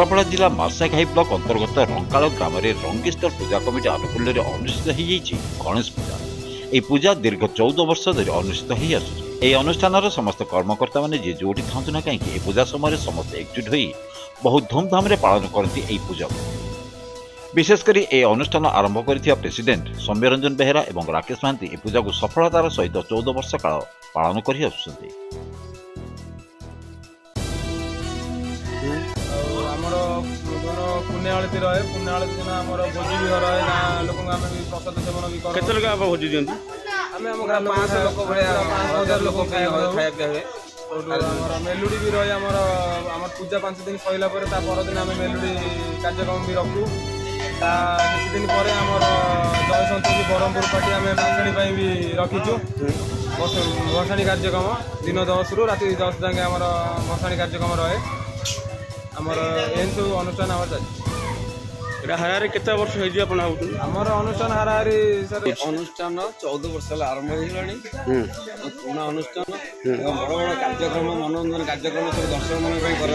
केन्द्रापड़ा जिला मार्साघाई ब्लॉक अंतर्गत रंकाल ग्राम में रंगीस्टर पूजा कमिटी आनुकूल्य अनुष्ठित गणेश पूजा। यह पूजा दीर्घ 14 वर्ष धरी अनुष्ठित यह अनुष्ठान समस्त कर्मकर्ता मैंने जी जोटी था ना कहीं पूजा समय समस्त एकजुट हो बहुत धूमधाम पालन करती पूजा को। विशेषकर यह अनुष्ठान आरंभ कर प्रेसिडेंट सौम्यरंजन बेहेरा और राकेश महांती यह पूजा को सफलतार सहित 14 वर्ष काल पालन कर पुण्यावती रहे पुण्यावती दिन आम भोजी भी रहे गाँ लोक प्रसाद सेवन भी केते लोक आप भोजी दियंती आम गाँव 500 लोक 5,000 लोक खाया हुए मेलुडी भी रहे आम पूजा 5 दिन सैला परदिन आम मेलुडी कार्यक्रम भी रखू किसी दिन पर आम जय सन्तोषी ब्रह्मपुर पार्टी आम भसाणी भी रखीचु भसाणी कार्यक्रम दिन 10 रु राति 10 जाए आम भसाणी कार्यक्रम रहे आमर एन सब अनुष्ठान आम चलती हाराहारी केते वर्ष आमर अनुष्ठान हाराहारी सर अनुष्ठान 14 वर्ष आरंभ पुराणा अनुष्ठान बड़ बड़ कार्यक्रम मनोरंजन कार्यक्रम सब दर्शक मान रंकाल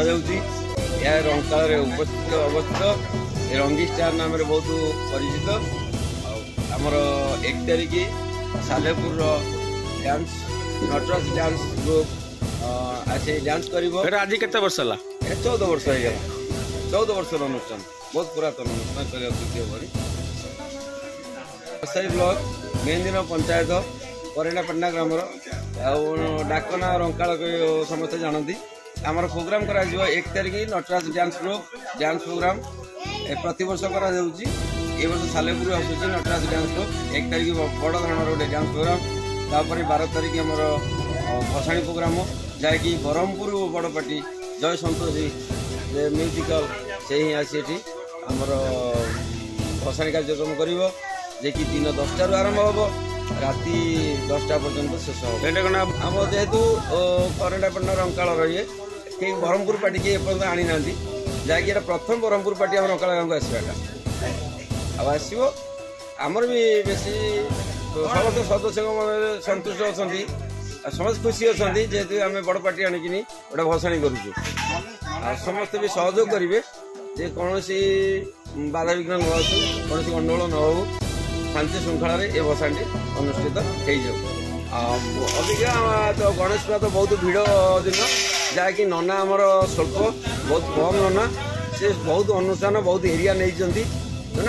उपस्थित अवस्थित रंगी स्टार नाम बहुत परिचित आमर 1 तारिख Salepur dance Nataraj dance group आज डांस कर आज केते वर्ष 14 वर्ष हो गया 14 वर्ष अनुष्ठान बहुत पुरातन अनुष्ठान चलिए द्वितीय ब्लॉक मेहंदीन पंचायत करेणापाटना ग्राम डाकना रंकाल समस्ते जानती आमर प्रोग्राम करा 1 तारिख Nataraj dance group dance program प्रति वर्ष करा जाउची ए वर्ष सालेपुर आसुची नटराज डांस ग्रुप 1 तारिख बड़ धरण गोटे डांस प्रोग्राम तापर 12 तारिख आमर भसाणी प्रोग्राम जहाँकि ब्रह्मपुर बड़पाटी जय सन्तोषी म्यूजिकल से ही आसी आमर भसाणी कार्यक्रम कर दिन 10 आरंभ हम राति 10टा पर्यंत शेष हम आम जेहेतु करेणापाटना रंकाल रही कहीं ब्रह्मपुर पार्टी किए एपर्यंत आनी ना जहाँकि प्रथम ब्रह्मपुर पार्टी आम रंकाल गाँव को आसो आमर भी बेसी समस्त सदस्य सन्तुष्ट अच्छा समस्त खुशी अच्छा जेहेतु आम बड़ पार्टी आणिकी गोटे भसाणी करुचु समस्ते भी सहयोग करेंगे जे कौन बाधा विघ्न न आसू कौन गंडगोल न हो शांति श्रृंखला ये भसाणी अनुष्ठित हो अबिका तो गणेश पूजा तो बहुत भिड़ दिन जहाँकि नना आमर स्वल्प बहुत कम नना से बहुत अनुष्ठान बहुत एरिया नहीं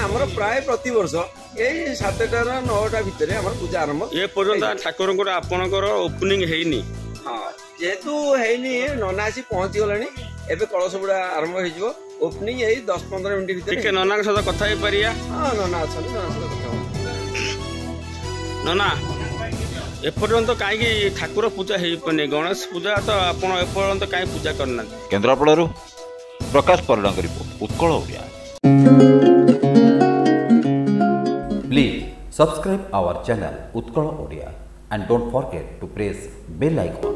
आमर प्राय प्रति वर्ष यही 7टा 9टा भितर आम पूजा आरंभ ये पर्यंत ठाकुर आपणकर ओपनिंग है हाँ जेहेतु है नना आसी पहुँची गला एवं कलश बुड़ा आरंभ हो ओपनिंग यही 10-15 मिनट भर नना सहित कथा हाँ नना अच्छा नना एपर्यंत कहीं ठाकुर पूजा हो पाने गणेश पूजा तो आपड़ एपर्यंत कहीं पूजा करना Kendrapara Prakash Parida report Utkal Odia. Please subscribe our channel Utkal Odia and don't forget to press bell icon.